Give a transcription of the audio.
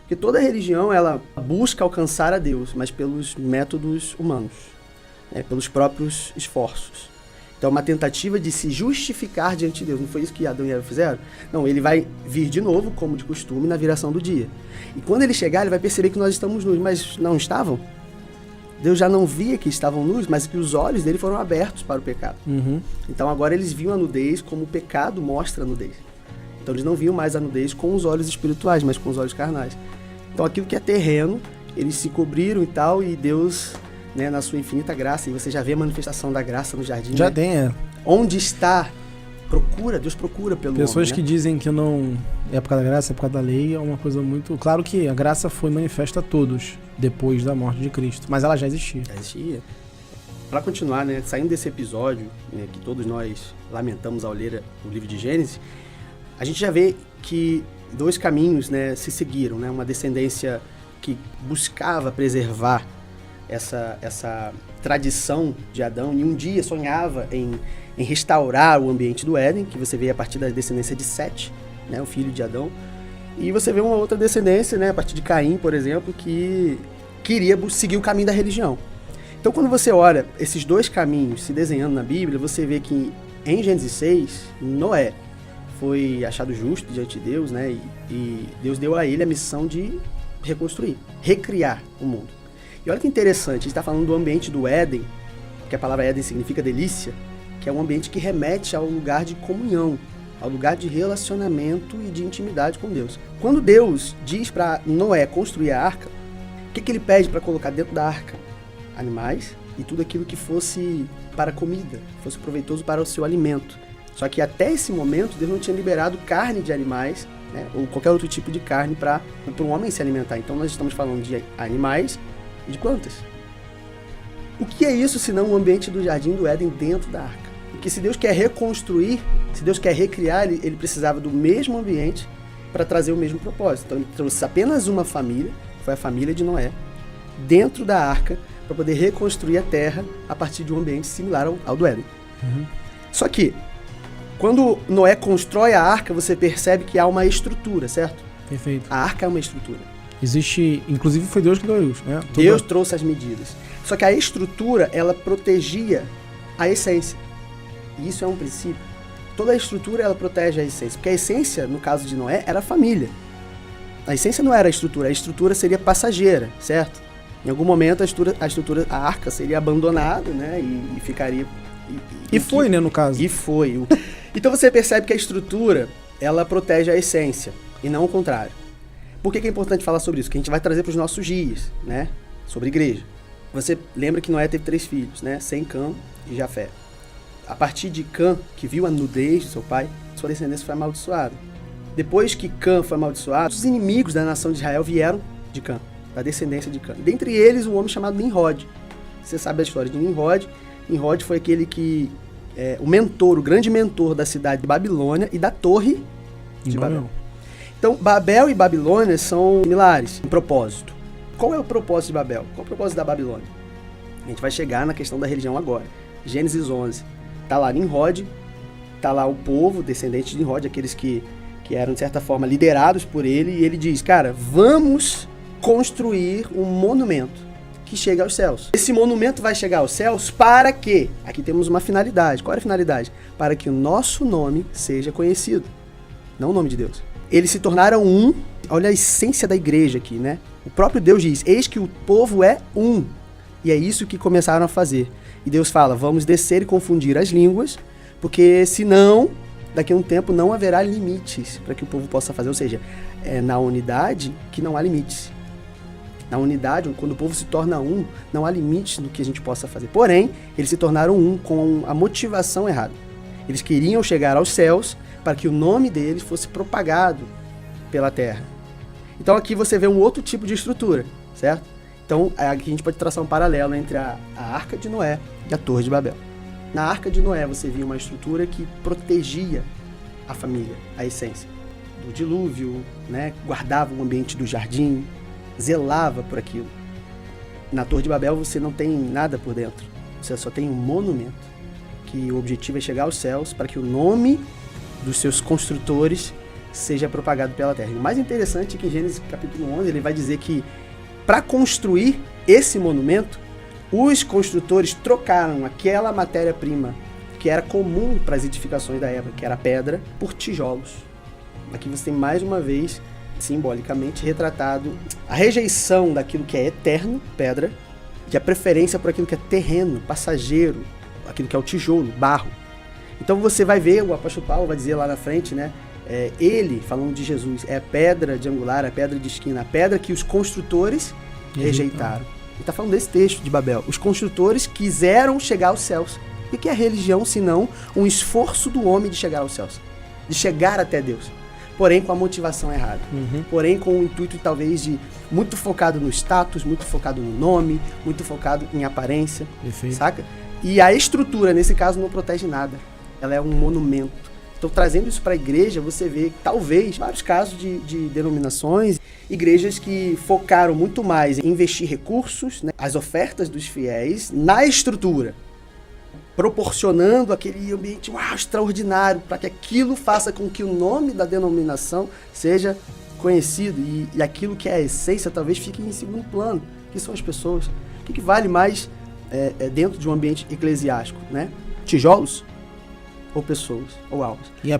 Porque toda religião, ela busca alcançar a Deus, mas pelos métodos humanos, né? Pelos próprios esforços. Então, uma tentativa de se justificar diante de Deus. Não foi isso que Adão e Eva fizeram? Não, ele vai vir de novo, como de costume, na viração do dia. E quando ele chegar, ele vai perceber que nós estamos nus, mas não estavam. Deus já não via que estavam nus, mas que os olhos dele foram abertos para o pecado. Então, agora eles viam a nudez como o pecado mostra a nudez. Então, eles não viam mais a nudez com os olhos espirituais, mas com os olhos carnais. Então, aquilo que é terreno, eles se cobriram e tal, e Deus, né, na sua infinita graça, e você já vê a manifestação da graça no jardim. Já né? tem, Onde está, Deus procura pelo Pessoas homem, que né? dizem que não é por causa da graça, é por causa da lei, é uma coisa muito... Claro que a graça foi manifesta a todos depois da morte de Cristo, mas ela já existia. Já existia. Para continuar, né, saindo desse episódio, né, que todos nós lamentamos ao ler o livro de Gênesis, a gente já vê que dois caminhos, né, se seguiram, né? Uma descendência que buscava preservar essa tradição de Adão e um dia sonhava em restaurar o ambiente do Éden, que você vê a partir da descendência de Sete, né, o filho de Adão. E você vê uma outra descendência, né, a partir de Caim, por exemplo, que queria seguir o caminho da religião. Então, quando você olha esses dois caminhos se desenhando na Bíblia, você vê que em Gênesis 6, Noé foi achado justo diante de Deus, né? E Deus deu a ele a missão de reconstruir, recriar o mundo. E olha que interessante, a gente está falando do ambiente do Éden, que a palavra Éden significa delícia, que é um ambiente que remete ao lugar de comunhão, ao lugar de relacionamento e de intimidade com Deus. Quando Deus diz para Noé construir a arca, o que ele pede para colocar dentro da arca? Animais e tudo aquilo que fosse para comida, fosse proveitoso para o seu alimento. Só que até esse momento, Deus não tinha liberado carne de animais, né, ou qualquer outro tipo de carne para um homem se alimentar. Então nós estamos falando de animais e de plantas. O que é isso senão o ambiente do jardim do Éden dentro da arca? Porque se Deus quer reconstruir, se Deus quer recriar, ele precisava do mesmo ambiente para trazer o mesmo propósito. Então ele trouxe apenas uma família, foi a família de Noé, dentro da arca, para poder reconstruir a terra a partir de um ambiente similar ao do Éden. Só que, quando Noé constrói a arca, você percebe que há uma estrutura, certo? Perfeito. A arca é uma estrutura. Existe, inclusive foi Deus que deu isso, né? Deus trouxe as medidas. Só que a estrutura, ela protegia a essência. E isso é um princípio. Toda a estrutura, ela protege a essência. Porque a essência, no caso de Noé, era a família. A essência não era a estrutura seria passageira, certo? Em algum momento a arca seria abandonada, né? E ficaria... E foi, né, no caso. E foi. Então você percebe que a estrutura, ela protege a essência, e não o contrário. Por que é importante falar sobre isso? Que a gente vai trazer para os nossos dias, né? Sobre igreja. Você lembra que Noé teve 3 filhos, né? Sem, Cã e Jafé. A partir de Cã, que viu a nudez de seu pai, sua descendência foi amaldiçoada. Depois que Cã foi amaldiçoado, os inimigos da nação de Israel vieram de Cã, da descendência de Cã. Dentre eles, um homem chamado Nimrod. Você sabe a história de Nimrod. Nimrod foi aquele que... o grande mentor da cidade de Babilônia e da torre de Babel. Então, Babel e Babilônia são similares em propósito. Qual é o propósito de Babel? Qual é o propósito da Babilônia? A gente vai chegar na questão da religião agora. Gênesis 11. Está lá Nimrod, está lá o povo, descendente de Nimrod, aqueles que eram, de certa forma, liderados por ele, e ele diz, cara, vamos construir um monumento que chega aos céus. Esse monumento vai chegar aos céus para quê? Aqui temos uma finalidade. Qual é a finalidade? Para que o nosso nome seja conhecido, não o nome de Deus. Eles se tornaram um. Olha a essência da igreja aqui, né? O próprio Deus diz, eis que o povo é um. E é isso que começaram a fazer. E Deus fala, vamos descer e confundir as línguas, porque senão, daqui a um tempo, não haverá limites para que o povo possa fazer. Ou seja, é na unidade que não há limites. Na unidade, quando o povo se torna um, não há limites no que a gente possa fazer. Porém, eles se tornaram um com a motivação errada. Eles queriam chegar aos céus para que o nome deles fosse propagado pela terra. Então aqui você vê um outro tipo de estrutura, certo? Então aqui a gente pode traçar um paralelo entre a Arca de Noé e a Torre de Babel. Na Arca de Noé você via uma estrutura que protegia a família, a essência do dilúvio, né? Guardava o ambiente do jardim, zelava por aquilo. Na Torre de Babel você não tem nada por dentro, você só tem um monumento, que o objetivo é chegar aos céus para que o nome dos seus construtores seja propagado pela terra. E o mais interessante é que em Gênesis capítulo 11 ele vai dizer que para construir esse monumento, os construtores trocaram aquela matéria-prima que era comum para as edificações da época, que era a pedra, por tijolos. Aqui você tem mais uma vez, simbolicamente, retratado a rejeição daquilo que é eterno, pedra, e a preferência por aquilo que é terreno, passageiro, aquilo que é o tijolo, barro. Então você vai ver, o apóstolo Paulo vai dizer lá na frente, né? Ele, falando de Jesus, é a pedra de angular, a pedra de esquina, a pedra que os construtores rejeitaram. Ele está falando desse texto de Babel. Os construtores quiseram chegar aos céus. O que é religião, senão um esforço do homem de chegar aos céus? De chegar até Deus. Porém, com a motivação errada. Porém, com o intuito, talvez, de muito focado no status, muito focado no nome, muito focado em aparência. Perfeito. Saca? E a estrutura, nesse caso, não protege nada. Ela é um monumento. Então, trazendo isso para a igreja, você vê, talvez, vários casos de denominações, igrejas que focaram muito mais em investir recursos, né, as ofertas dos fiéis, na estrutura, proporcionando aquele ambiente extraordinário, para que aquilo faça com que o nome da denominação seja conhecido e aquilo que é a essência talvez fique em segundo plano, que são as pessoas. O que vale mais dentro de um ambiente eclesiástico, né? Tijolos ou pessoas ou almas? E a